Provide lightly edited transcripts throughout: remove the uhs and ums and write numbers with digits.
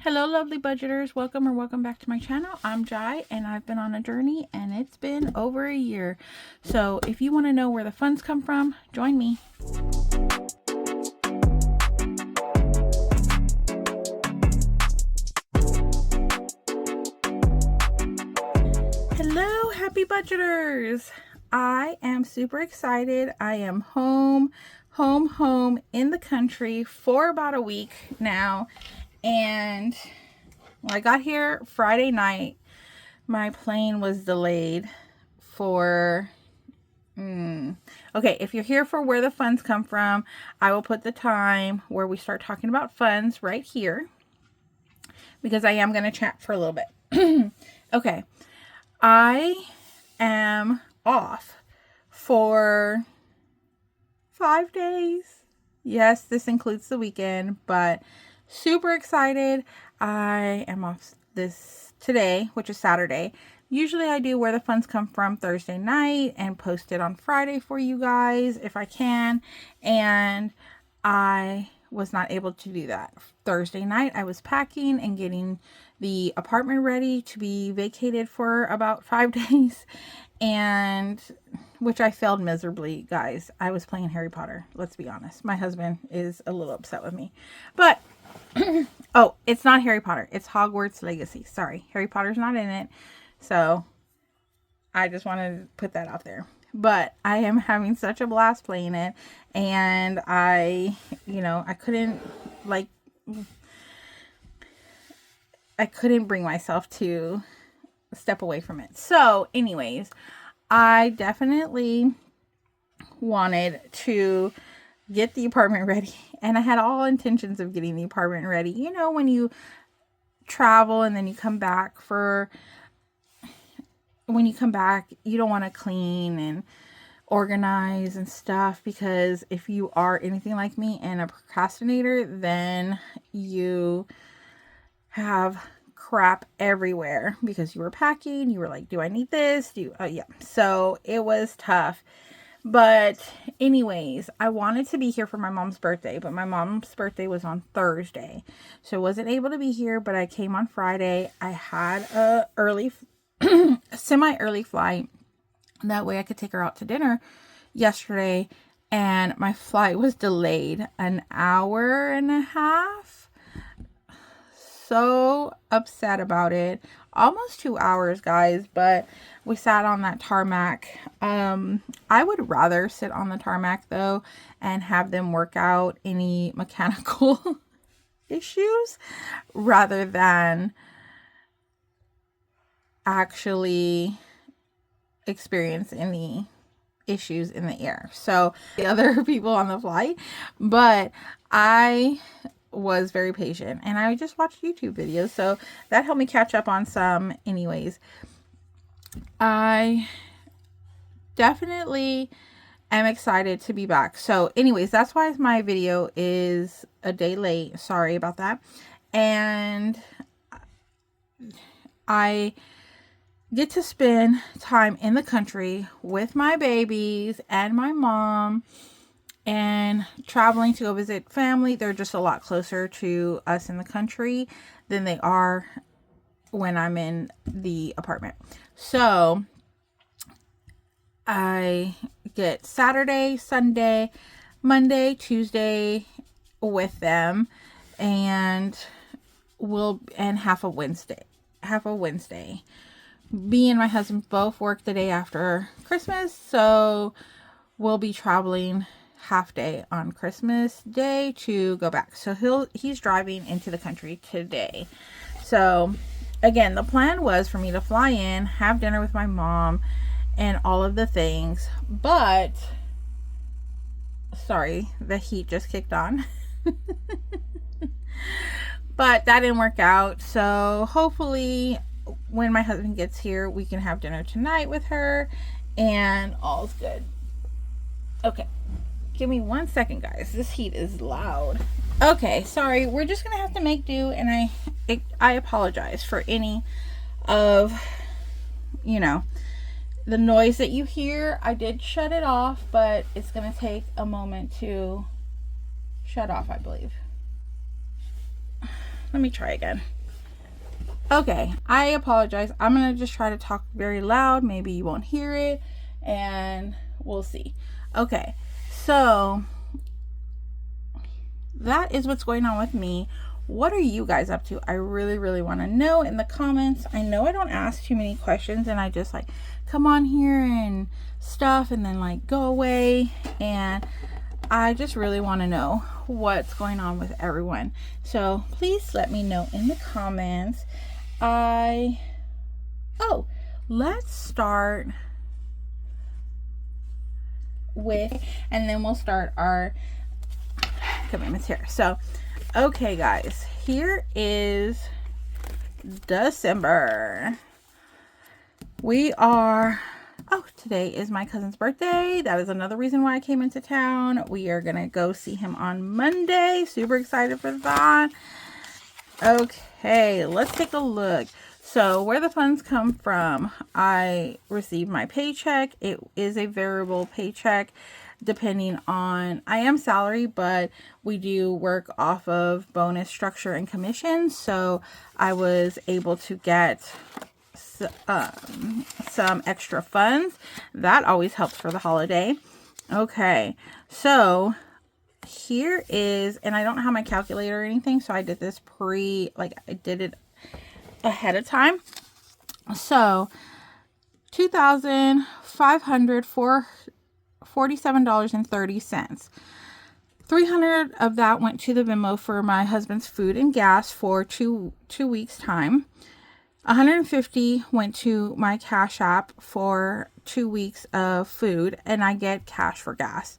Hello lovely budgeters, welcome back to my channel. I'm Jai and I've been on a journey and it's been over a year. So if you want to know where the funds come from, join me. Hello happy budgeters. I am super excited. I am home in the country for about a week now. And I got here Friday night. My plane was delayed for okay, if you're here for where the funds come from, I will put the time where we start talking about funds right here, because I am going to chat for a little bit. Okay, I am off for 5 days. Yes, this includes the weekend, but super excited. I am off today, which is Saturday. Usually I do where the funds come from Thursday night and post it on Friday for you guys if I can. And I was not able to do that. Thursday night I was packing and getting the apartment ready to be vacated for about 5 days. And which I failed miserably, guys. I was playing Harry Potter. Let's be honest. My husband is a little upset with me. But oh, it's not Harry Potter. It's Hogwarts Legacy. Sorry. Harry Potter's not in it. So I just wanted to put that out there. But I am having such a blast playing it. And I couldn't bring myself to step away from it. So anyways, I definitely wanted to get the apartment ready, and I had all intentions of getting the apartment ready. You know, when you travel and then you come back, you don't want to clean and organize and stuff, because if you are anything like me and a procrastinator, then you have crap everywhere because you were packing. You were like, do I need this? Yeah. So it was tough. But anyways, I wanted to be here for my mom's birthday, but my mom's birthday was on Thursday. So I wasn't able to be here, but I came on Friday. I had a semi-early flight. That way I could take her out to dinner yesterday. And my flight was delayed an hour and a half. So upset about it. Almost 2 hours, guys, but we sat on that tarmac. I would rather sit on the tarmac though and have them work out any mechanical issues rather than actually experience any issues in the air. So the other people on the flight, but I was very patient and I just watched YouTube videos, so that helped me catch up on some. Anyways, I definitely am excited to be back. So anyways, that's why my video is a day late. Sorry about that. And I get to spend time in the country with my babies and my mom, and traveling to go visit family. They're just a lot closer to us in the country than they are when I'm in the apartment. So I get Saturday, Sunday, Monday, Tuesday with them, and half a Wednesday. Me and my husband both work the day after Christmas, so we'll be traveling half day on Christmas Day to go back. So he's driving into the country today. So again, the plan was for me to fly in, have dinner with my mom and all of the things, but sorry, the heat just kicked on. But that didn't work out. So hopefully when my husband gets here, we can have dinner tonight with her and all's good. Okay. Give me 1 second, guys. This heat is loud. Okay, sorry. We're just gonna have to make do, and I apologize for any of, the noise that you hear. I did shut it off, but it's gonna take a moment to shut off, I believe. Let me try again. Okay, I apologize. I'm going to just try to talk very loud. Maybe you won't hear it, and we'll see. Okay, so that is what's going on with me. What are you guys up to? I really, really want to know in the comments. I know I don't ask too many questions, and I just like come on here and stuff and then like go away, and I just really want to know what's going on with everyone. So please let me know in the comments. Let's start with, and then we'll start our commitments here. So, okay, guys, here is December. Today is my cousin's birthday. That is another reason why I came into town. We are going to go see him on Monday. Super excited for that. Okay, let's take a look. So where the funds come from, I received my paycheck. It is a variable paycheck depending on, I am salary, but we do work off of bonus structure and commission. So I was able to get some extra funds. That always helps for the holiday. Okay, so here is, and I don't have my calculator or anything, so I did this I did it ahead of time. So $2,547.30. $300 of that went to the Venmo for my husband's food and gas for two weeks time. $150 went to my Cash App for 2 weeks of food, and I get cash for gas.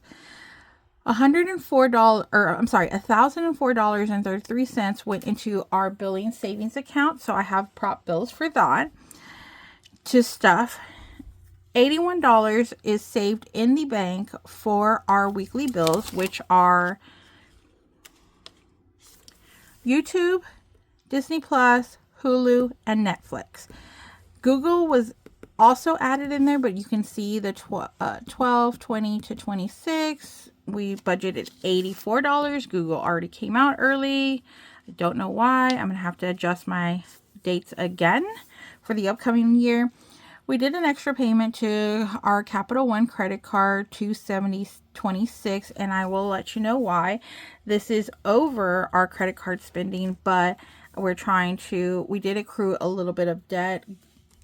$1,004.33 went into our billing savings account, so I have prop bills for that to stuff. $81 is saved in the bank for our weekly bills, which are YouTube, Disney Plus, Hulu, and Netflix. Google was also added in there, but you can see the 12, 20 to 26. We budgeted $84. Google already came out early. I don't know why. I'm going to have to adjust my dates again for the upcoming year. We did an extra payment to our Capital One credit card, $270.26, and I will let you know why. This is over our credit card spending, but we did accrue a little bit of debt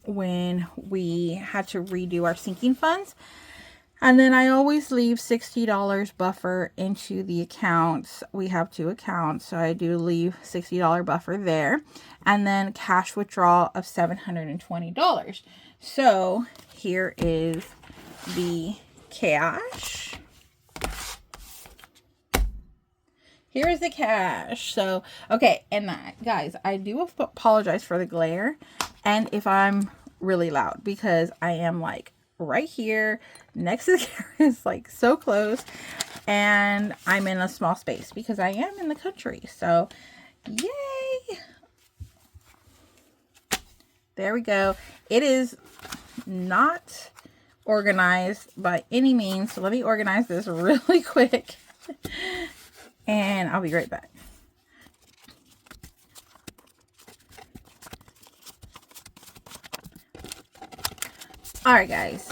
when we had to redo our sinking funds. And then I always leave $60 buffer into the accounts. We have 2 accounts, so I do leave $60 buffer there. And then cash withdrawal of $720. So here is the cash. Here is the cash. So, okay, and guys, I do apologize for the glare and if I'm really loud, because I am like right here next to the camera. It's like so close, and I'm in a small space because I am in the country. So, yay! There we go. It is not organized by any means, so let me organize this really quick. And I'll be right back. Alright guys,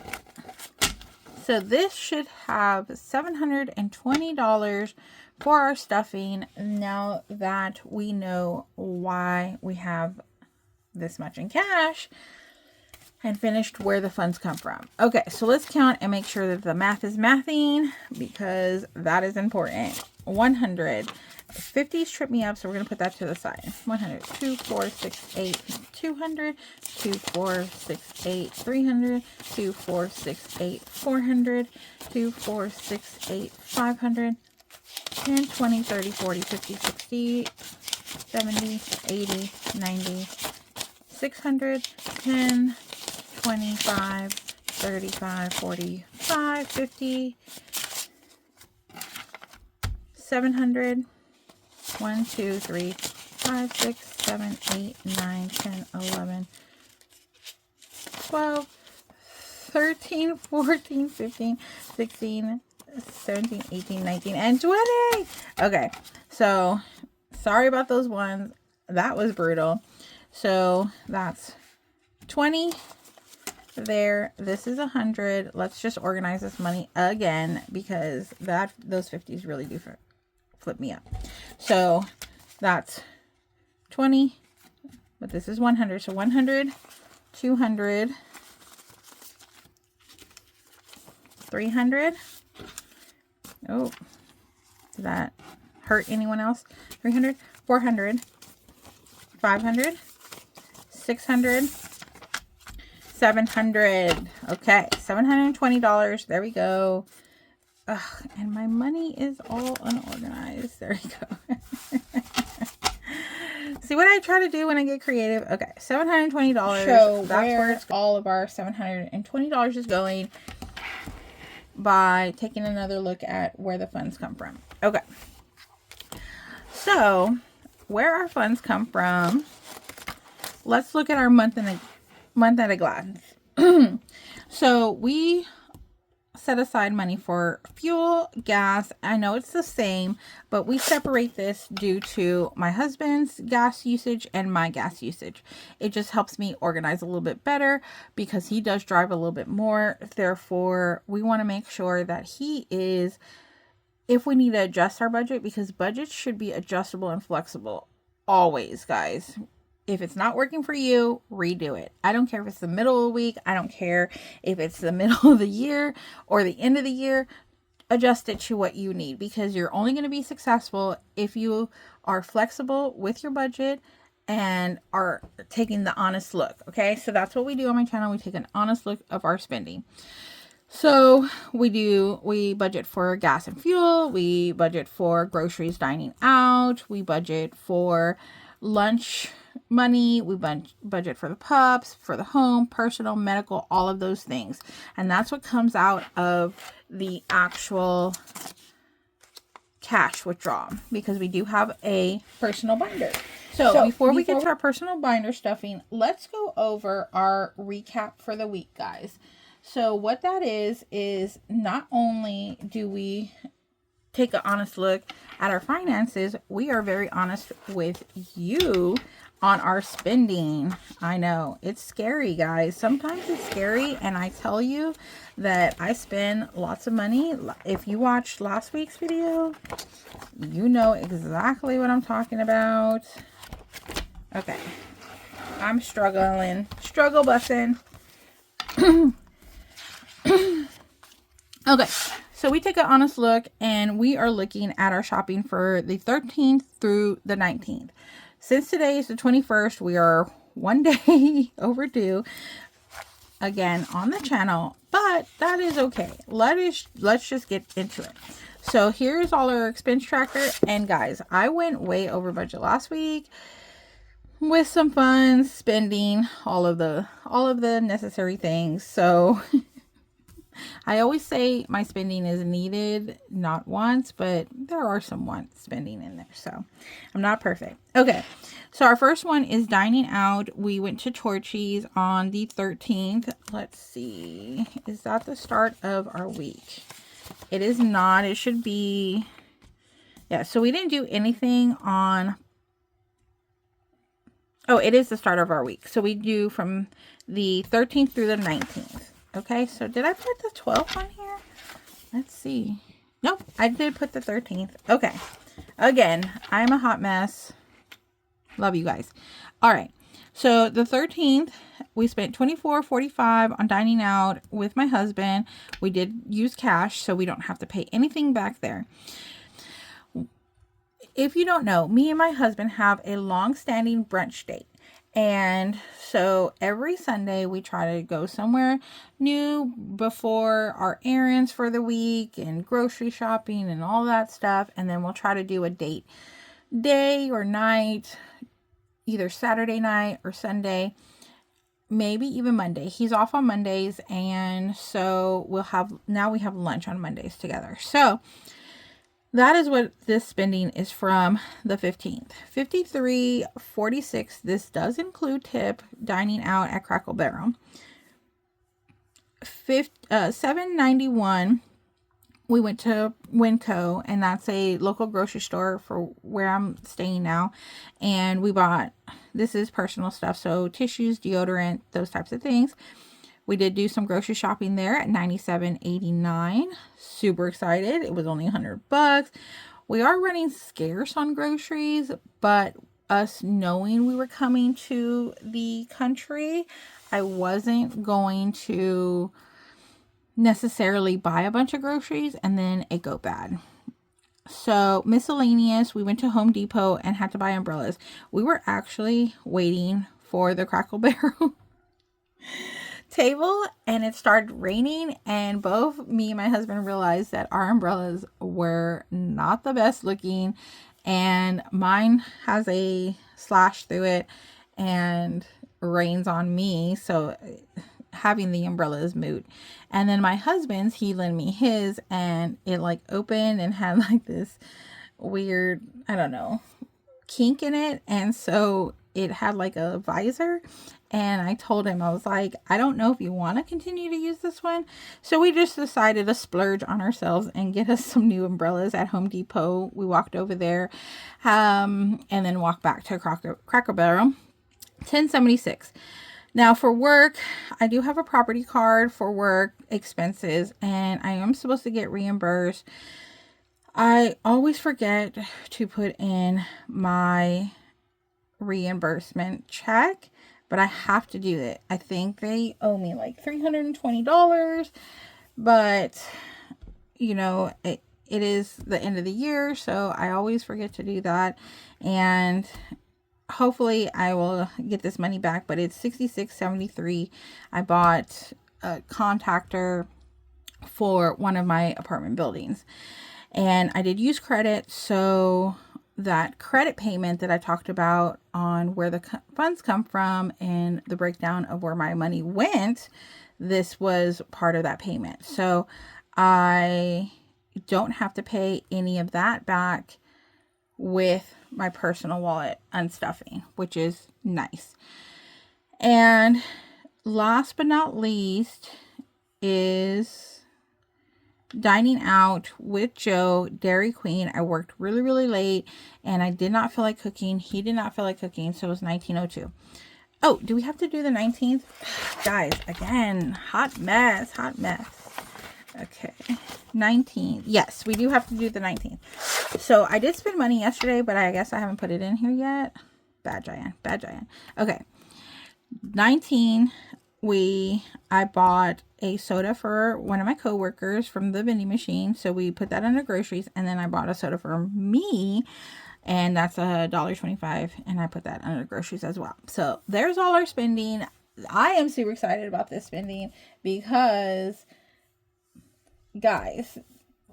so this should have $720 for our stuffing now that we know why we have this much in cash and finished where the funds come from. Okay, so let's count and make sure that the math is mathing, because that is important. 100. 50s trip me up, so we're going to put that to the side. 100, 2, 4, 6, 8, 200, 2, 4, 6, 8, 300, 2, 4, 6, 8, 400, 2, 4, 6, 8, 500, 10, 20, 30, 40, 50, 60, 70, 80, 90, 600, 10, 25, 35, 45, 50, 700, 1, 2, 3, 5, 6, 7, 8, 9, 10, 11, 12, 13, 14, 15, 16, 17, 18, 19, and 20. Okay, so sorry about those ones. That was brutal. So that's 20 there. This is 100. Let's just organize this money again, because those 50s really do flip me up. So that's 20, but this is 100. So 100, 200, 300. Oh, did that hurt anyone else? 300, 400, 500, 600, 700. Okay, $720. There we go. Ugh, and my money is all unorganized. There we go. See what I try to do when I get creative? Okay, $720. So that's where all of our $720 is going, by taking another look at where the funds come from. Okay. So, where our funds come from, let's look at our month at a glance. So, we set aside money for fuel, gas. I know it's the same, but we separate this due to my husband's gas usage and my gas usage. It just helps me organize a little bit better, because he does drive a little bit more. Therefore, we want to make sure that he is, if we need to adjust our budget, because budgets should be adjustable and flexible always, guys. If it's not working for you, redo it. I don't care if it's the middle of the week. I don't care if it's the middle of the year or the end of the year. Adjust it to what you need, because you're only going to be successful if you are flexible with your budget and are taking the honest look. Okay, so that's what we do on my channel. We take an honest look of our spending. So we budget for gas and fuel. We budget for groceries, dining out. We budget for lunch money. We budget for the pups, for the home, personal, medical, all of those things. And that's what comes out of the actual cash withdrawal, because we do have a personal binder. So before we get to our personal binder stuffing, let's go over our recap for the week, guys. So what that is not only do we take an honest look at our finances, we are very honest with you on our spending. I know it's scary, guys. Sometimes it's scary, and I tell you that I spend lots of money. If you watched last week's video, you know exactly what I'm talking about. Okay, I'm struggling, struggle busing. Okay, so we take an honest look, and we are looking at our shopping for the 13th through the 19th. Since today is the 21st, we are one day overdue again on the channel, but that is okay. Let's just get into it. So here's all our expense tracker, and guys, I went way over budget last week with some fun spending, all of the necessary things. So I always say my spending is needed, not wants, but there are some want spending in there. So I'm not perfect. Okay. So our first one is dining out. We went to Torchy's on the 13th. Let's see. Is that the start of our week? It is not. It should be. Yeah. So we didn't do anything on. Oh, it is the start of our week. So we do from the 13th through the 19th. Okay, so did I put the 12th on here? Let's see. Nope, I did put the 13th. Okay, again, I'm a hot mess. Love you guys. All right, so the 13th, we spent $24.45 on dining out with my husband. We did use cash, so we don't have to pay anything back there. If you don't know, me and my husband have a long-standing brunch date. And so every Sunday we try to go somewhere new before our errands for the week and grocery shopping and all that stuff. And then we'll try to do a date day or night, either Saturday night or Sunday, maybe even Monday. He's off on Mondays. And so we have lunch on Mondays together. So that is what this spending is from the 15th. $53.46. This does include tip, dining out at Crackle Barrel. $7.91 we went to Winco, and that's a local grocery store for where I'm staying now. And we bought, this is personal stuff, so tissues, deodorant, those types of things. We did do some grocery shopping there at $97.89. Super excited. It was only $100. We are running scarce on groceries, but us knowing we were coming to the country, I wasn't going to necessarily buy a bunch of groceries and then it go bad. So miscellaneous, we went to Home Depot and had to buy umbrellas. We were actually waiting for the Crackle Barrel table, and it started raining, and both me and my husband realized that our umbrellas were not the best looking, and mine has a slash through it and rains on me, so having the umbrella is moot. And then my husband's, he lent me his, and it like opened and had like this weird, I don't know, kink in it, and so it had like a visor. And I told him, I was like, I don't know if you want to continue to use this one. So we just decided to splurge on ourselves and get us some new umbrellas at Home Depot. We walked over there and then walked back to Cracker Barrel. $10.76. Now for work, I do have a property card for work expenses, and I am supposed to get reimbursed. I always forget to put in my reimbursement check, but I have to do it. I think they owe me like $320, but you know, it is the end of the year, so I always forget to do that, and hopefully I will get this money back, but it's $66.73. I bought a contactor for one of my apartment buildings, and I did use credit, so that credit payment that I talked about on where the funds come from and the breakdown of where my money went, this was part of that payment. So I don't have to pay any of that back with my personal wallet unstuffing, which is nice. And last but not least is dining out with Joe, Dairy Queen. I worked really, really late and I did not feel like cooking. He did not feel like cooking, so it was $19.02. Oh, do we have to do the 19th? Guys, again, hot mess. Okay, 19th. Yes, we do have to do the 19th. So I did spend money yesterday, but I guess I haven't put it in here yet. Bad giant. Okay, 19. I bought a soda for one of my coworkers from the vending machine, so we put that under groceries, and then I bought a soda for me, and that's $1.25, and I put that under groceries as well. So there's all our spending. I am super excited about this spending because, guys,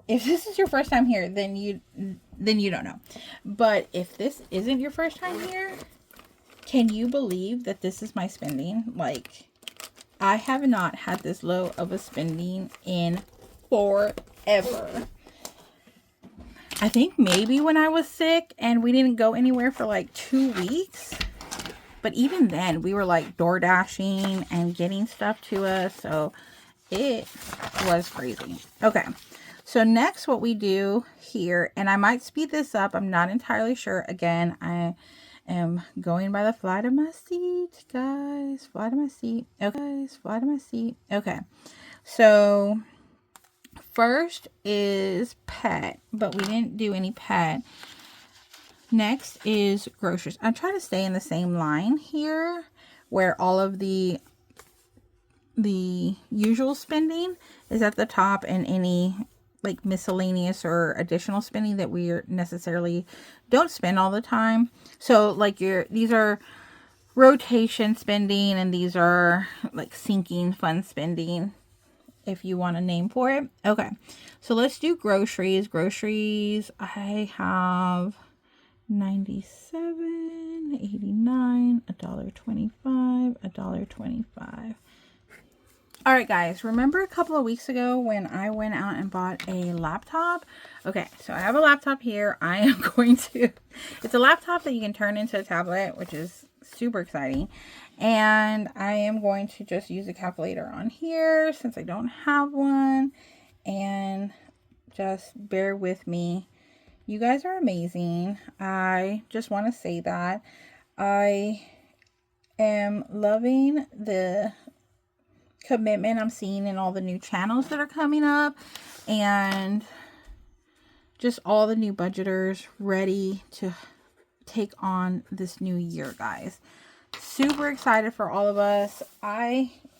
if this is your first time here, then you don't know. But if this isn't your first time here, can you believe that this is my spending? Like, I have not had this low of a spending in forever. I think maybe when I was sick and we didn't go anywhere for like 2 weeks. But even then, we were like door dashing and getting stuff to us. So it was crazy. Okay. So next what we do here, and I might speed this up. I'm not entirely sure. Again, I am going by the flight of my seat, guys. Flight of my seat. Okay. So first is pet, but we didn't do any pet. Next is groceries. I try to stay in the same line here where all of the usual spending is at the top, and any like miscellaneous or additional spending that we necessarily don't spend all the time. So like these are rotation spending, and these are like sinking fund spending, if you want a name for it. Okay, so let's do groceries. Groceries, I have $97.89, $1.25, $1.25. All right, guys, remember a couple of weeks ago when I went out and bought a laptop? Okay, so I have a laptop here. I am going to, it's a laptop that you can turn into a tablet, which is super exciting. And I am going to just use a calculator on here since I don't have one, and Just bear with me. You guys are amazing. I just want to say that. I am loving the commitment I'm seeing in all the new channels that are coming up, and just all the new budgeters ready to take on this new year, guys. Super excited for all of us.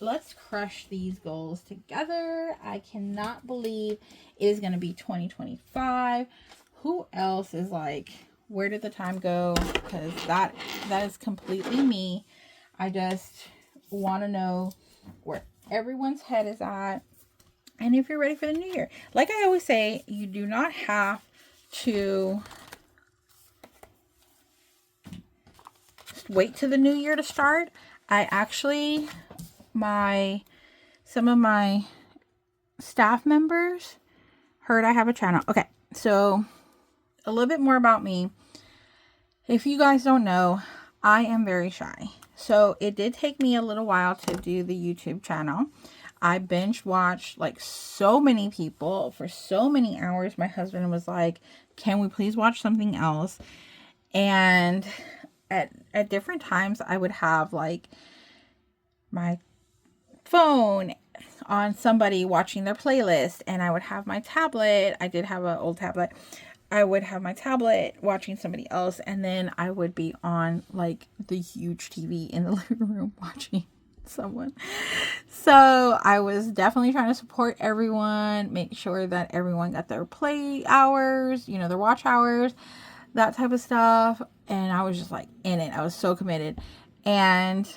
Let's crush these goals together. I cannot believe it is going to be 2025. Who else is like, where did the time go? Because that is completely me. I just want to know where everyone's head is at, and if you're ready for the new year. Like I always say, you do not have to wait till the new year to start. I actually, some of my staff members heard I have a channel. Okay, so a little bit more about me. If you guys don't know, I am very shy. So it did take me a little while to do the YouTube channel. I binge watched like so many people for so many hours. My husband was like, can we please watch something else? And at different times, I would have like my phone on somebody watching their playlist, and I would have my tablet. I did have an old tablet. I would have my tablet watching somebody else, and then I would be on like the huge TV in the living room watching someone. So I was definitely trying to support everyone, make sure that everyone got their play hours, their watch hours, that type of stuff. And I was just like in it. I was so committed. And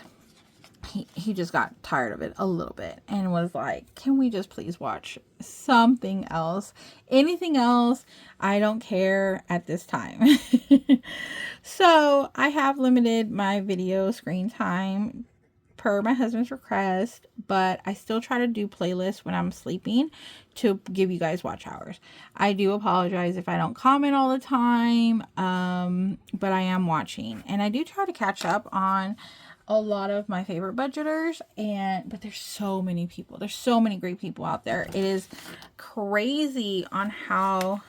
he just got tired of it a little bit and was like, can we just please watch something else? Anything else? I don't care at this time. So I have limited my video screen time per my husband's request, but I still try to do playlists when I'm sleeping to give you guys watch hours. I do apologize if I don't comment all the time, but I am watching, and I do try to catch up on a lot of my favorite budgeters, but there's so many people. There's so many great people out there. It is crazy on how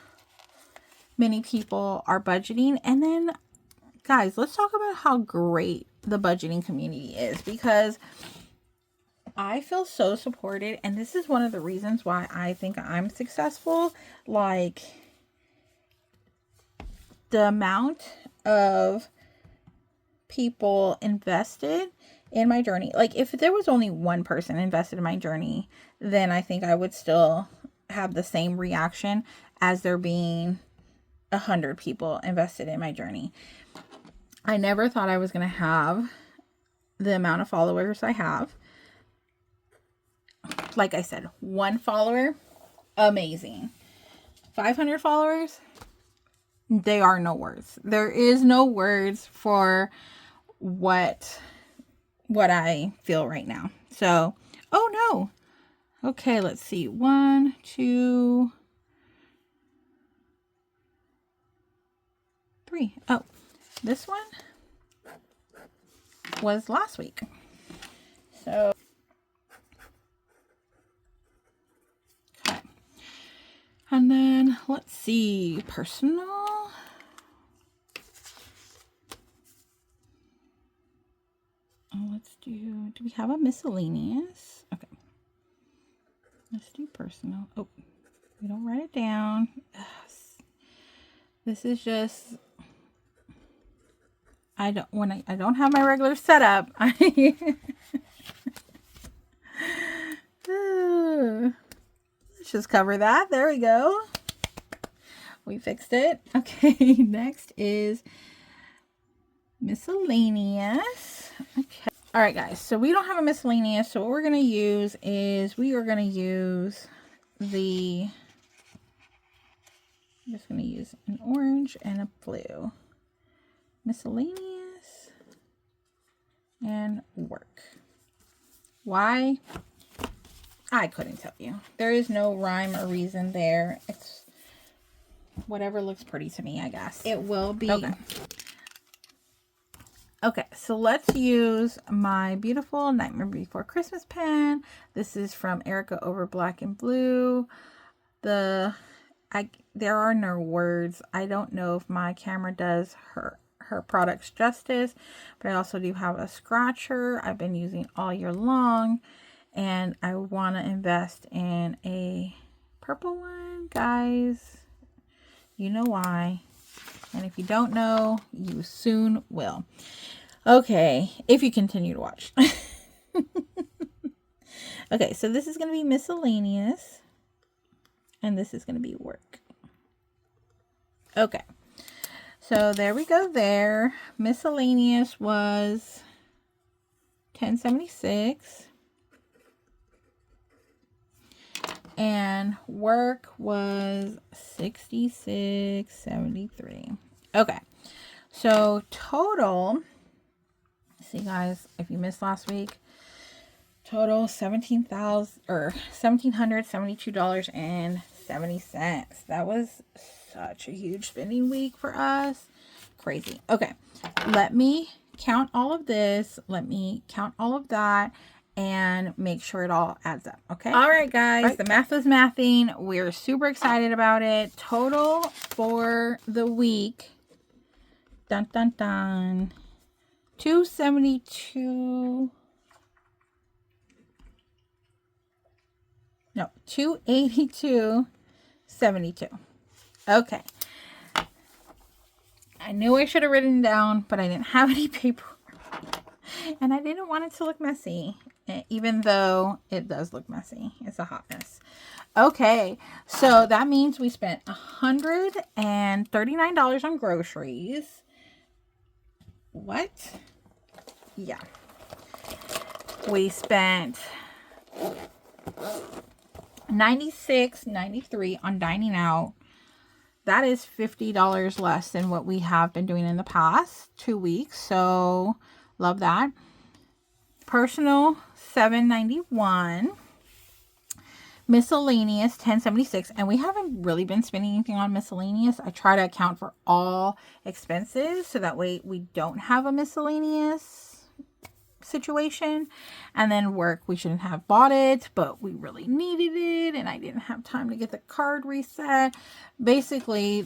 many people are budgeting. And then, guys, let's talk about how great the budgeting community is, because I feel so supported, and this is one of the reasons why I think I'm successful. Like, the amount of people invested in my journey. Like, if there was only one person invested in my journey, then I think I would still have the same reaction as there being 100 people invested in my journey. I never thought I was going to have the amount of followers I have. Like I said, 1 follower, amazing. 500 followers, they are no words. There is no words for what I feel right now. So, oh no. Okay, let's see. 1, 2, 3. Oh, this one was last week. So, okay. And then let's see, personal. Let's do we have a miscellaneous? Okay. Let's do personal. Oh, we don't write it down. This is just, I don't have my regular setup. Let's just cover that. There we go. We fixed it. Okay, next is miscellaneous. Okay. All right, guys. So we don't have a miscellaneous. So what we're going to use is I'm just going to use an orange and a blue. Miscellaneous and work. Why? I couldn't tell you. There is no rhyme or reason there. It's whatever looks pretty to me, I guess. It will be. Okay, so let's use my beautiful Nightmare Before Christmas pen. This is from Erica Over Black and Blue. The there are no words. I don't know if my camera does her products justice, but I also do have a scratcher I've been using all year long, and I want to invest in a purple one, guys. You know why. And if you don't know, you soon will. Okay, if you continue to watch. Okay, so this is going to be miscellaneous, and this is going to be work. Okay, so there we go there. Miscellaneous was $10.76. And work was $66.73. Okay, so total, see guys, if you missed last week, total $1,772.70. That was such a huge spending week for us. Crazy. Okay, let me count all of this. Let me count all of that and make sure it all adds up. Okay. All right, guys. The math was mathing. We're super excited about it. Total for the week. Dun dun dun. 272. No, 282.72. Okay. I knew I should have written down, but I didn't have any paper. And I didn't want it to look messy, even though it does look messy. It's a hot mess. Okay, so that means we spent $139 on groceries. What? Yeah. We spent $96.93 on dining out. That is $50 less than what we have been doing in the past 2 weeks. So love that. Personal, $7.91. Miscellaneous, $10.76. And we haven't really been spending anything on miscellaneous. I try to account for all expenses so that way we don't have a miscellaneous situation. And then work, we shouldn't have bought it, but we really needed it, and I didn't have time to get the card reset. Basically,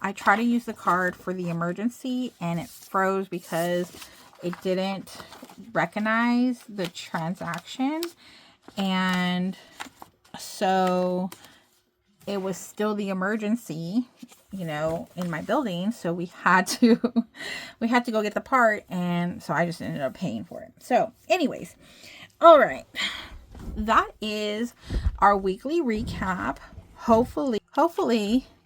I try to use the card for the emergency, and it froze because it didn't recognize the transaction, and so it was still the emergency, you know, in my building. So we had to go get the part. And so I just ended up paying for it. So anyways, all right, that is our weekly recap. Hopefully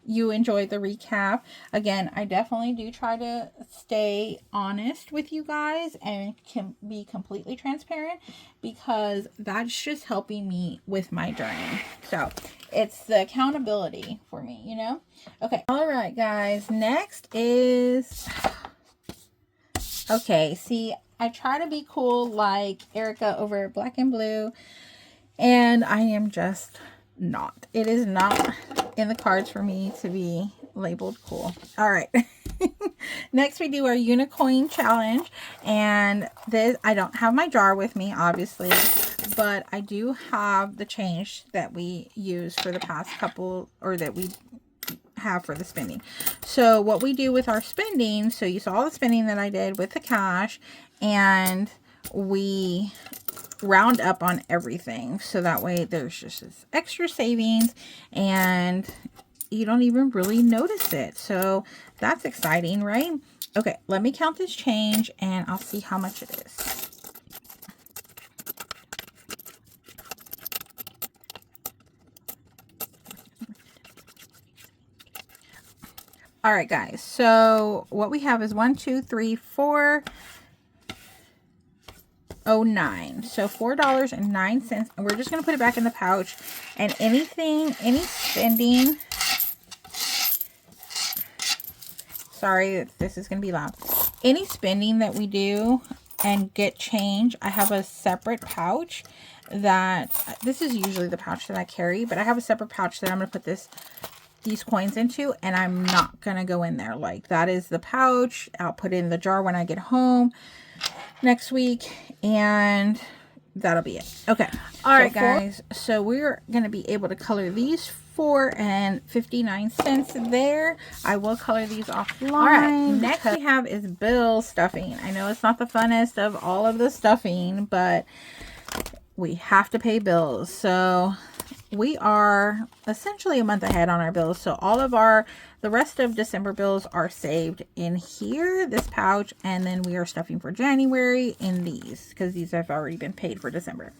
you enjoyed the recap. Again, I definitely do try to stay honest with you guys and can be completely transparent, because that's just helping me with my journey. So it's the accountability for me, you know? Okay. All right, guys. Next is, okay. See, I try to be cool like Erica over at Black and Blue, and I am just not. It is not in the cards for me to be labeled cool. All right. Next we do our unicoin challenge, and this, I don't have my jar with me obviously, but I do have the change that we use for the past couple, or that we have for the spending. So what we do with our spending, so you saw the spending that I did with the cash, and we round up on everything, so that way there's just this extra savings and you don't even really notice it. So that's exciting, right? Okay, let me count this change and I'll see how much it is. All right, guys, so what we have is 1, 2, 3, 4, 09. So $4.09, and we're just going to put it back in the pouch. And any spending, sorry, this is going to be loud. Any spending that we do and get change, I have a separate pouch that, this is usually the pouch that I carry, but I have a separate pouch that I'm going to put these coins into, and I'm not going to go in there. Like, that is the pouch. I'll put it in the jar when I get home next week, and that'll be it. Okay. All right, guys. So we're going to be able to color these $4.59 there. I will color these offline. All right, next we have is bill stuffing. I know it's not the funnest of all of the stuffing, but we have to pay bills. So we are essentially a month ahead on our bills. So all of the rest of December bills are saved in here, this pouch, and then we are stuffing for January in these because these have already been paid for December.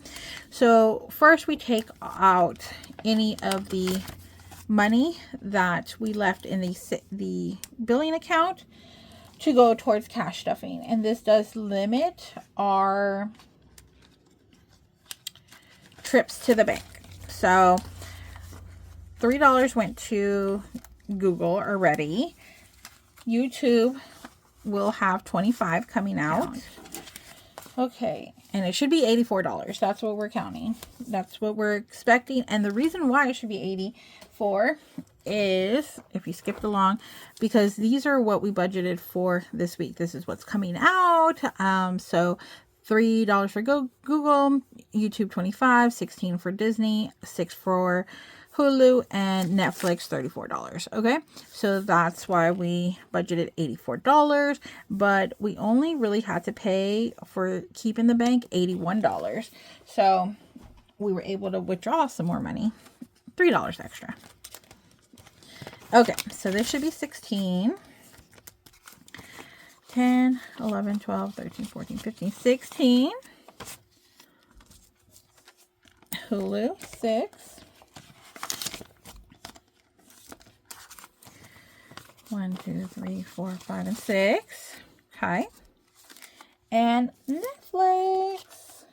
So first we take out any of the money that we left in the billing account to go towards cash stuffing, and this does limit our trips to the bank. So $3 went to Google already. YouTube will have 25 coming out. Okay, and it should be $84. That's what we're counting. That's what we're expecting. And the reason why it should be 84 is, if you skipped along, because these are what we budgeted for this week. This is what's coming out. So $3 for Google, YouTube 25, 16 for Disney, 6 for Hulu, and Netflix $34. Okay, so that's why we budgeted $84, but we only really had to pay for Keep in the Bank $81. So we were able to withdraw some more money, $3 extra. Okay, so this should be 16. 10, 11, 12, 13, 14, 15, 16. Hulu, 6. 1, 2, 3, 4, 5, and 6. Okay. And Netflix,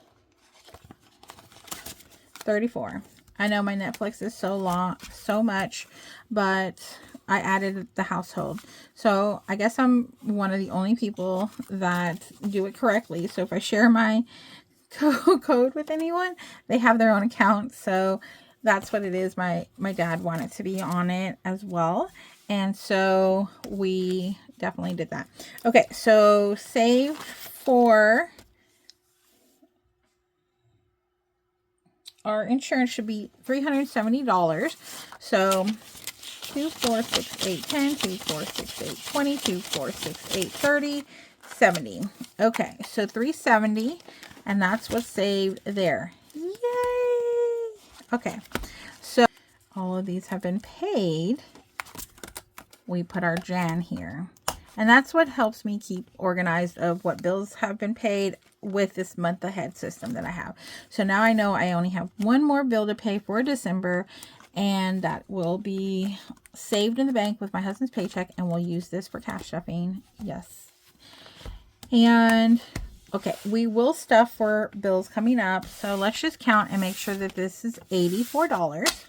34. I know my Netflix is so long, so much, but I added the household. So I guess I'm one of the only people that do it correctly. So if I share my code with anyone, they have their own account. So that's what it is. My dad wanted to be on it as well. And so we definitely did that. Okay, so saved for our insurance should be $370. So 2, 4, 6, 8, 10, 2, 4, 6, 8, 20, 2, 4, 6, 8, 30, 70. Okay, so $370, and that's what's saved there. Yay! Okay, so all of these have been paid. We put our Jan here, and that's what helps me keep organized of what bills have been paid with this month ahead system that I have. So now I know I only have one more bill to pay for December, and that will be saved in the bank with my husband's paycheck, and we'll use this for cash stuffing. Yes. And okay, we will stuff for bills coming up. So let's just count and make sure that this is $84.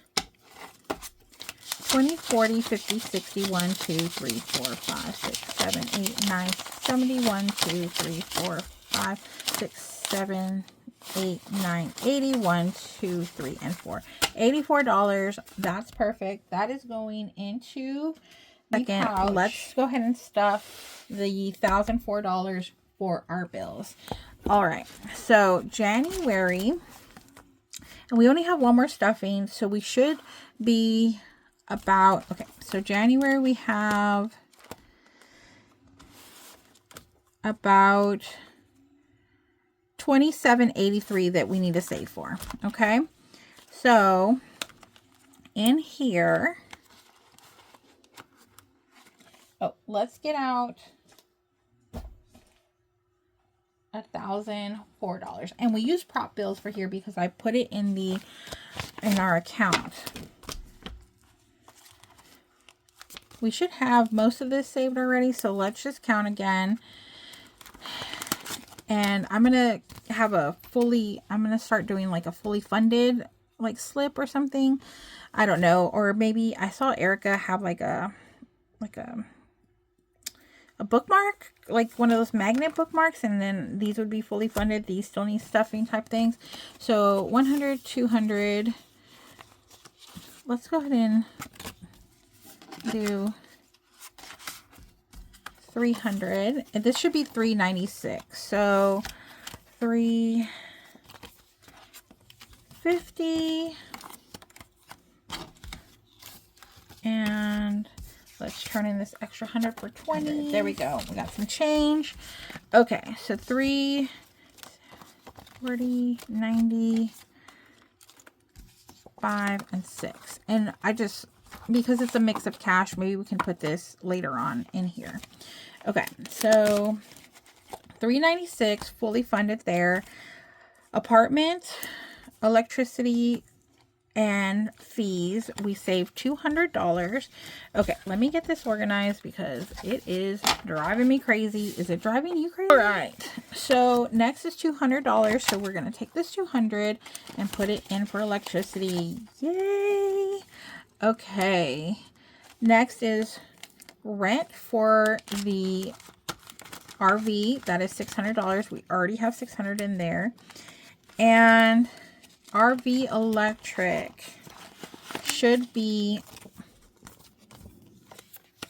20, 40, 50, 60, 1, 2, 3, 4, 5, 6, 7, 8, 9, 70, 1, 2, 3, 4, 5, 6, 7, 8, 9, 80, 1, 2, 3, and 4. $84. That's perfect. That is going into the pouch. Let's go ahead and stuff the $1,004 for our bills. All right. So January, and we only have one more stuffing, so we should be about, okay, so January we have about $27.83 that we need to save for. Okay, so in here, oh, let's get out $1,004, and we use prop bills for here because I put it in our account. We should have most of this saved already, so let's just count again. And I'm going to have I'm going to start doing like a fully funded like slip or something. I don't know. Or maybe I saw Erica have like a bookmark, like one of those magnet bookmarks, and then these would be fully funded. These still need stuffing type things. So 100, 200. Let's go ahead and do 300, and this should be 396. So 350, And let's turn in this extra 100 for 20. There we go. We got some change. Okay, so 3, 40, 90, 5, and 6. And I just, because it's a mix of cash, maybe we can put this later on in here. Okay, so $396 fully funded there. Apartment, electricity, and fees, we saved $200. Okay, let me get this organized because it is driving me crazy. Is it driving you crazy? All right, so next is $200. So we're going to take this $200 and put it in for electricity. Yay! Okay, next is rent for the RV. That is $600. We already have $600 in there. And RV electric should be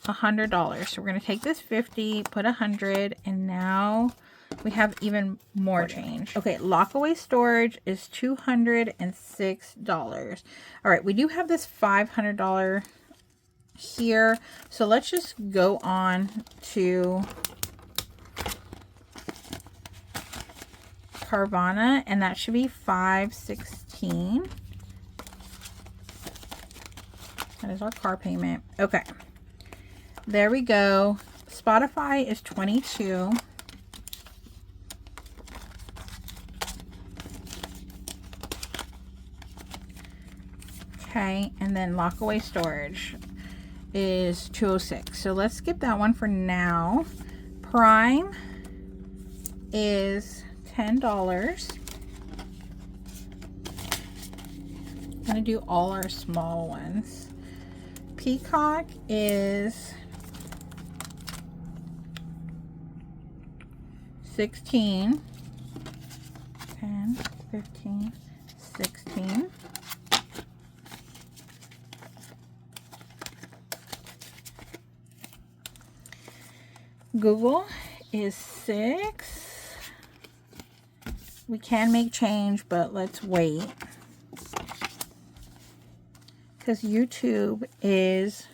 $100. So we're going to take this 50, put 100, and now we have even more change. Okay, lockaway storage is $206. All right, we do have this $500 here. So let's just go on to Carvana, and that should be $516. That is our car payment. Okay, there we go. Spotify is $22. Okay, and then lockaway storage is $206. So let's skip that one for now. Prime is $10. I'm gonna do all our small ones. Peacock is $16. 10, 15, 16. Google is $6. We can make change, but let's wait. Because YouTube is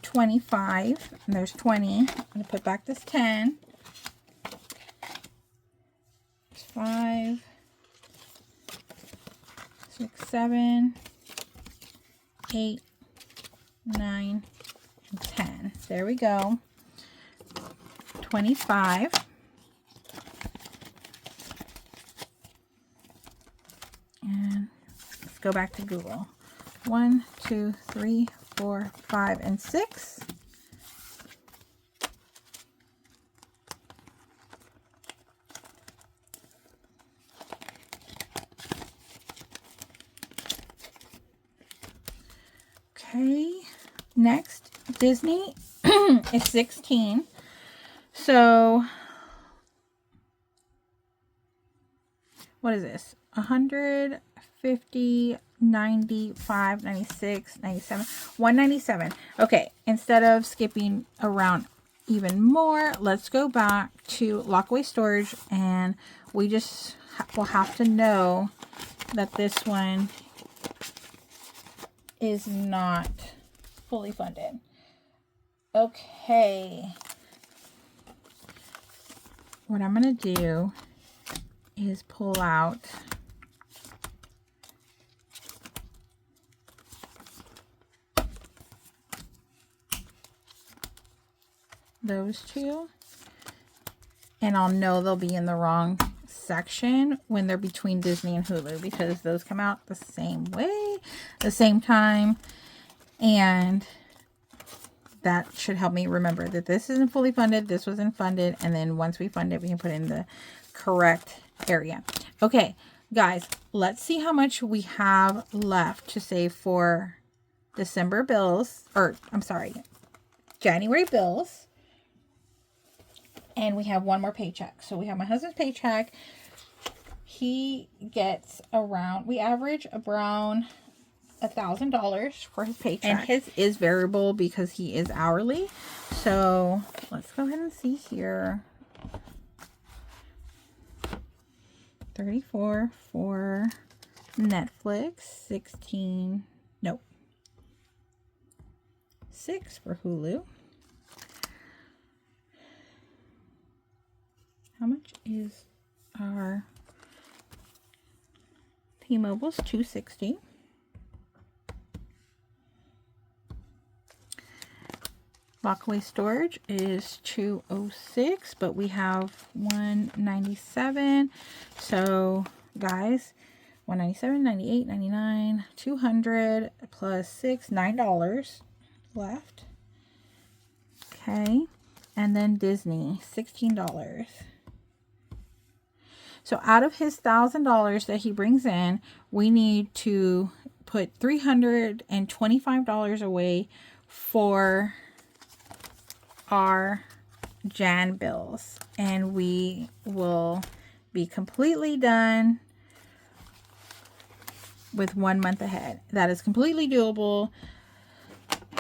$25. And there's 20. I'm going to put back this 10. There's 5, 6, 7, 8, 9, and 10. There we go. 25. And let's go back to Google. 1, 2, 3, 4, 5, and 6. Okay, next, Disney is 16. So, what is this? 150, 95, 96, 97, 197. Okay, instead of skipping around even more, let's go back to lockaway storage, and we just will have to know that this one is not fully funded. Okay. What I'm going to do is pull out those two, and I'll know they'll be in the wrong section when they're between Disney and Hulu, because those come out the same way, the same time, and that should help me remember that this isn't fully funded, this wasn't funded, and then once we fund it, we can put in the correct area. Okay, guys, let's see how much we have left to save for December bills, or I'm sorry, January bills. And we have one more paycheck. So we have my husband's paycheck. He gets around, we average around $1,000 for his paycheck. And his is variable because he is hourly. So let's go ahead and see here. 34 for Netflix, 16, nope. $1.96 for Hulu. How much is our T-Mobile's $2.60. Lockaway storage is $2.06, but we have $1.97. So guys, $1.97, $98, $99, $200 plus $6, $9 left. Okay, and then Disney, $16. So out of his $1,000 that he brings in, we need to put $325 away for our Jan bills, and we will be completely done with 1 month ahead. That is completely doable,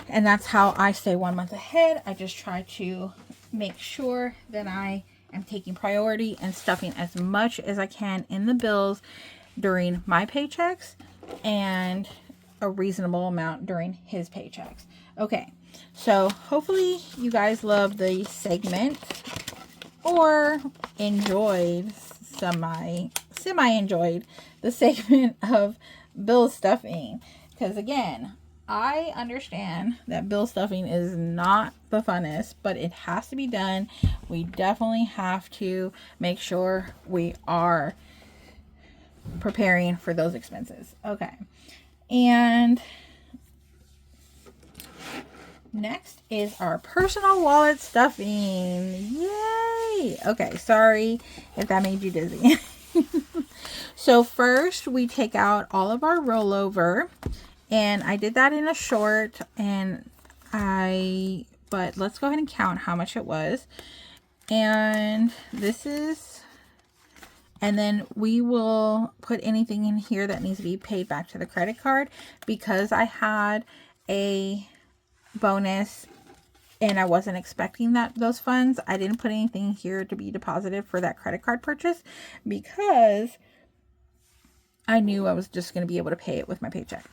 and that's how I stay 1 month ahead. I just try to make sure that I am taking priority and stuffing as much as I can in the bills during my paychecks and a reasonable amount during his paychecks. Okay, so hopefully you guys love the segment or enjoyed, semi-enjoyed the segment of bill stuffing. Because again, I understand that bill stuffing is not the funnest, but it has to be done. We definitely have to make sure we are preparing for those expenses. Okay. And next is our personal wallet stuffing. Yay! Okay, sorry if that made you dizzy. So first we take out all of our rollover, and I did that in a short, but let's go ahead and count how much it was. And this is, and then we will put anything in here that needs to be paid back to the credit card, because I had a bonus and I wasn't expecting those funds. I didn't put anything here to be deposited for that credit card purchase because I knew I was just going to be able to pay it with my paycheck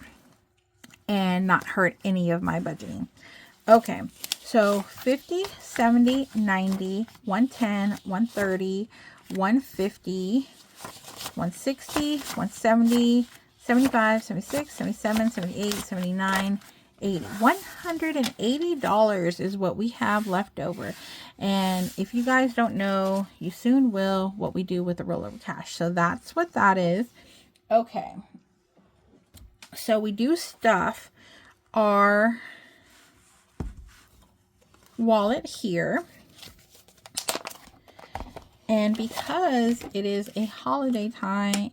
and not hurt any of my budgeting. Okay, so 50, 70, 90, 110, 130, 150, 160, 170, 75, 76, 77, 78, 79, 80. $180 is what we have left over. And if you guys don't know, you soon will, what we do with the rollover cash. So that's what that is. Okay. So we do stuff our wallet here. And because it is a holiday time,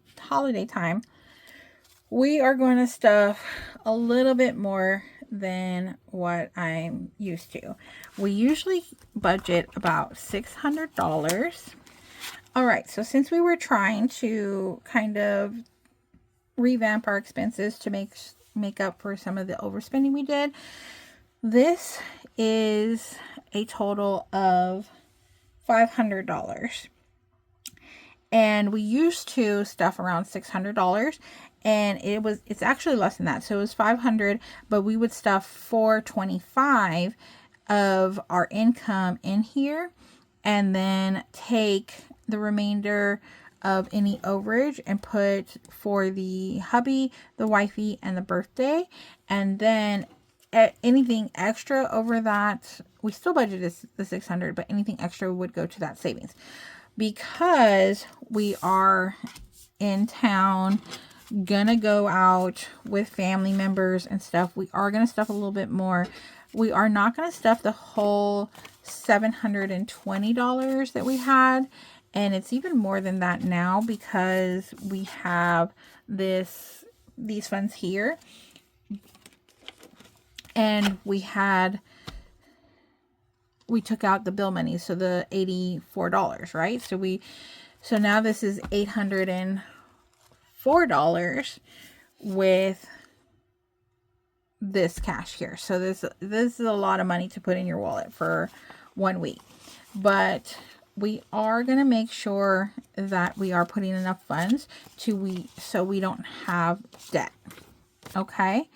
we are going to stuff a little bit more than what I'm used to. We usually budget about $600. All right, so since we were trying to kind of revamp our expenses to make up for some of the overspending we did, this is a total of $500. And we used to stuff around $600, and it's actually less than that. So it was $500, but we would stuff $425 of our income in here, and then take the remainder of any overage and put for the hubby, the wifey, and the birthday. And then anything extra over that, we still budgeted the $600, but anything extra would go to that savings. Because we are in town, gonna go out with family members and stuff, we are gonna stuff a little bit more. We are not gonna stuff the whole $720 that we had, and it's even more than that now because we have these funds here, and we took out the bill money, so the $84, right? So now this is $804 with this cash here. So this is a lot of money to put in your wallet for 1 week. But we are going to make sure that we are putting enough funds so we don't have debt. Okay?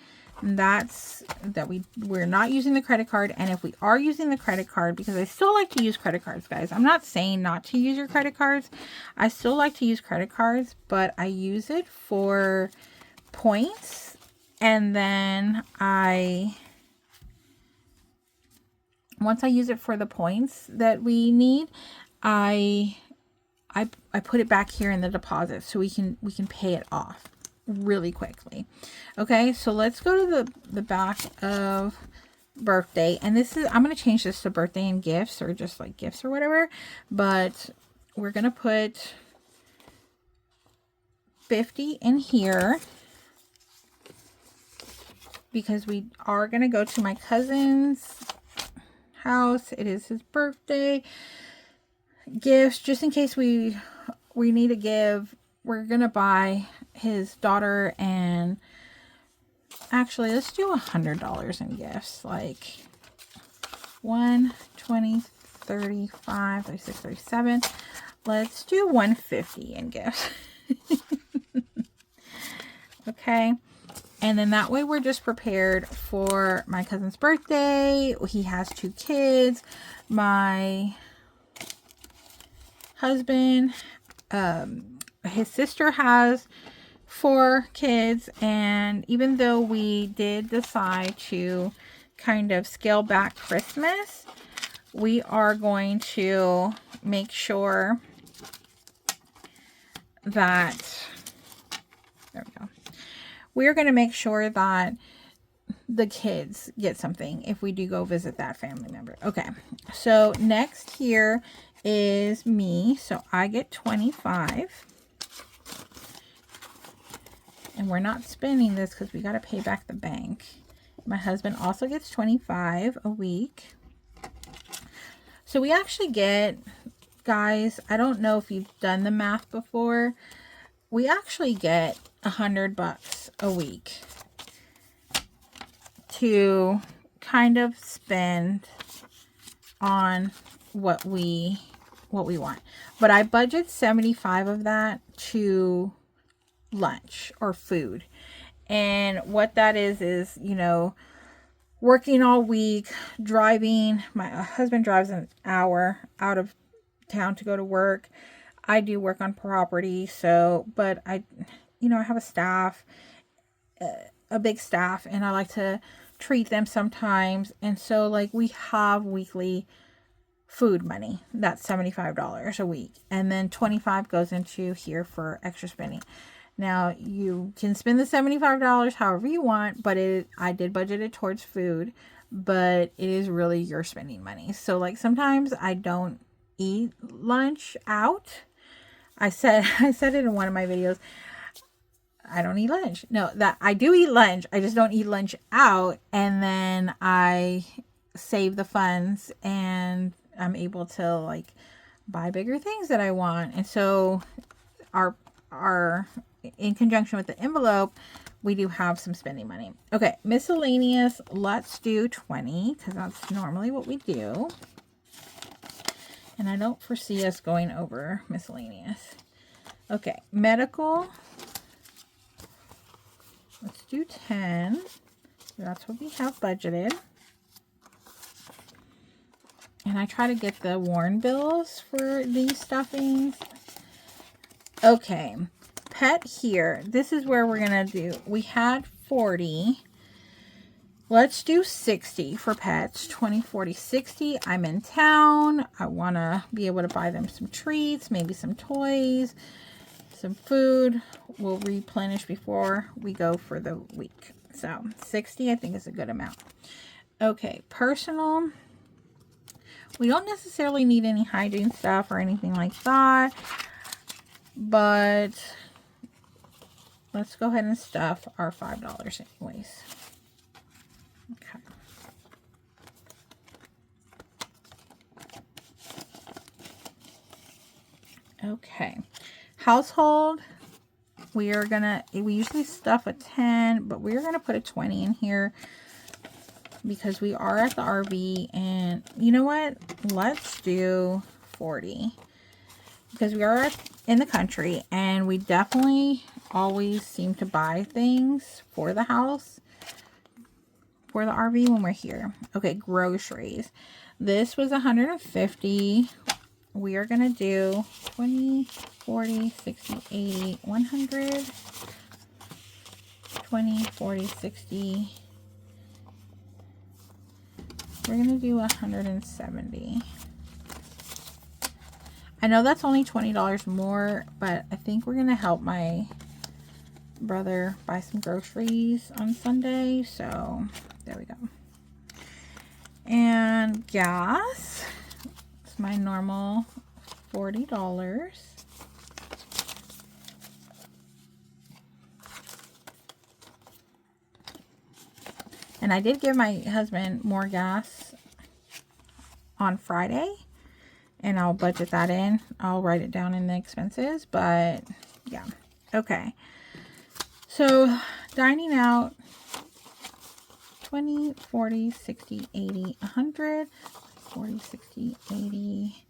That's that we're not using the credit card. And if we are using the credit card, because I still like to use credit cards, guys. I'm not saying not to use your credit cards. I still like to use credit cards, but I use it for points. And then once I use it for the points that we need, I put it back here in the deposit so we can pay it off really quickly. Okay, so let's go to the back of birthday, and this is, I'm going to change this to birthday and gifts, or just like gifts or whatever, but we're going to put 50 in here because we are going to go to my cousin's house. It is his birthday. Gifts, just in case we need to give, we're gonna buy his daughter, and actually let's do $100 in gifts, like 1, 20, 35, 36, 37. Let's do 150 in gifts. Okay, and then that way we're just prepared for my cousin's birthday. He has 2 kids. My husband, his sister has 4 kids, and even though we did decide to kind of scale back Christmas, we are going to make sure that, there we go, we're going to make sure that the kids get something if we do go visit that family member. Okay, so next here is me, so I get 25, and we're not spending this because we got to pay back the bank. My husband also gets 25 a week, so we actually get, guys, I don't know if you've done the math before, we actually get $100 a week to kind of spend on what we want. But I budget 75 of that to lunch or food. And what that is, you know, working all week, driving. My husband drives an hour out of town to go to work. I do work on property, so, but I have a staff, a big staff, and I like to treat them sometimes. And so, like, we have weekly food money. That's $75 a week. And then 25 goes into here for extra spending. Now, you can spend the $75 however you want, but I did budget it towards food, but it is really your spending money. So, like, sometimes I don't eat lunch out. I said it in one of my videos. I don't eat lunch. No, that I do eat lunch. I just don't eat lunch out. And then I save the funds, and I'm able to, like, buy bigger things that I want. And so our in conjunction with the envelope, we do have some spending money. Okay, miscellaneous, let's do 20 because that's normally what we do. And I don't foresee us going over miscellaneous. Okay, medical, let's do 10. That's what we have budgeted. And I try to get the Warren bills for these stuffings. Okay, pet here. This is where we're going to do, we had 40. Let's do 60 for pets. 20, 40, 60. I'm in town. I want to be able to buy them some treats, maybe some toys, some food. We'll replenish before we go for the week. So 60, I think, is a good amount. Okay, personal. We don't necessarily need any hygiene stuff or anything like that, but let's go ahead and stuff our $5 anyways. Okay. Okay. Household, we usually stuff a 10, but we're gonna put a 20 in here because we are at the RV, and you know what? Let's do 40 because we are in the country, and we definitely always seem to buy things for the house. for the RV when we're here. Okay, groceries. This was $150. We are going to do 20, 40, 60, 80, 100, 20, 40, 60. We're going to do 170. I know that's only $20 more, but I think we're going to help my brother buy some groceries on Sunday. So there we go. And gas. It's my normal $40. And I did give my husband more gas on Friday, and I'll budget that in. I'll write it down in the expenses, but yeah. Okay. So dining out, 20, 40, 60, 80, 100, 40, 60, 80,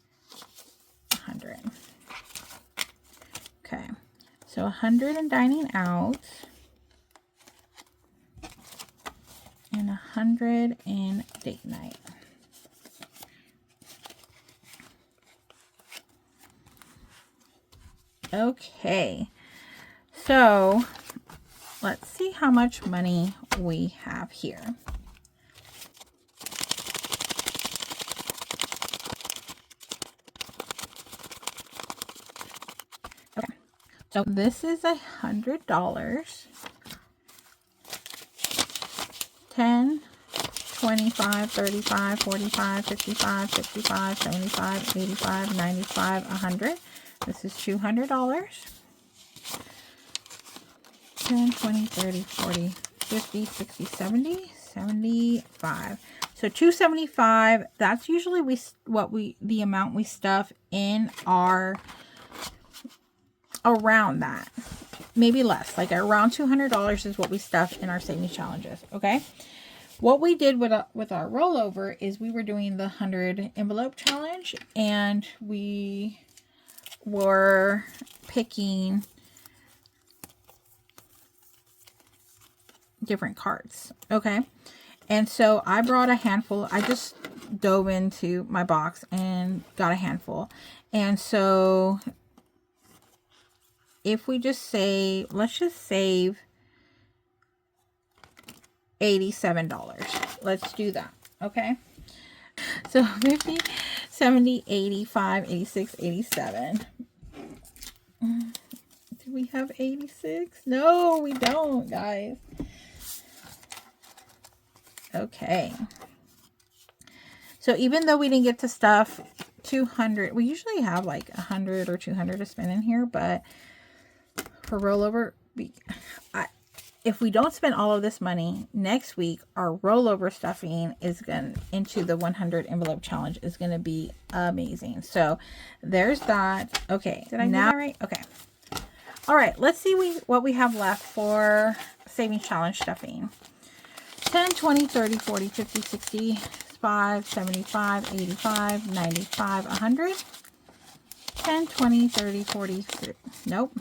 100. Okay. So 100 in dining out and 100 in date night. Okay. So let's see how much money we have here. Okay, so this is $100. 10, 25, 35, 45, 55, 65, 75, 85, 95, 100. This is $200. 10, 20, 30, 40, 50, 60, 70, 75. So $275, that's usually the amount we stuff in our, around that. Maybe less, like around $200 is what we stuff in our savings challenges. Okay. What we did with our rollover is we were doing the 100 envelope challenge, and we were picking different cards. Okay. And so I brought a handful. I just dove into my box and got a handful. And so if we just say, let's just save $87. Let's do that. Okay. So 50, 70, 85, 86, 87. Do we have 86? No, we don't, guys. Okay. So even though we didn't get to stuff 200, we usually have like 100 or 200 to spend in here, but for rollover, if we don't spend all of this money next week, our rollover stuffing is going into the 100 envelope challenge is going to be amazing. So there's that. Okay. Did I do that right? Okay. All right. Let's see what we have left for savings challenge stuffing. 10, 20, 30, 40, 50, 60, 5, 75, 85, 95, 100. 10, 20, 30, 40, nope.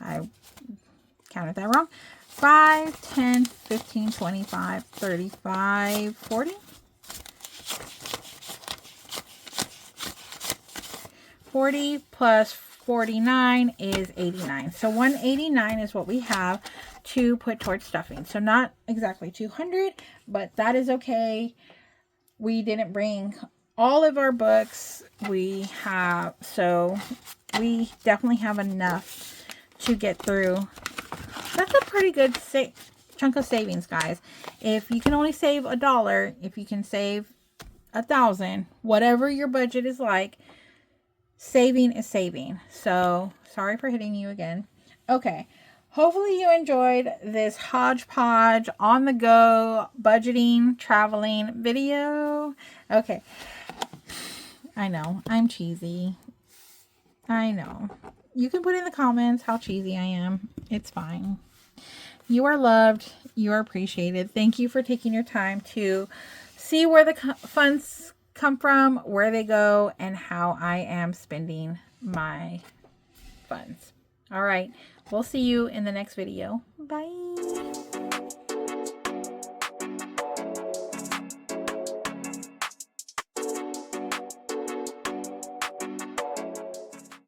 I counted that wrong. 5, 10, 15, 25, 35, 40. 40 plus 49 is 89. So 189 is what we have to put towards stuffing. So not exactly 200, but that is okay. We didn't bring all of our books. So we definitely have enough to get through. That's a pretty good chunk of savings, guys. If you can only save $1, if you can save 1,000, whatever your budget is like, saving is saving. So sorry for hitting you again. Okay. Hopefully you enjoyed this hodgepodge on the go budgeting traveling video. Okay. I know I'm cheesy. I know. You can put in the comments how cheesy I am. It's fine. You are loved. You are appreciated. Thank you for taking your time to see where the funds come from, where they go, and how I am spending my funds. All right. We'll see you in the next video. Bye.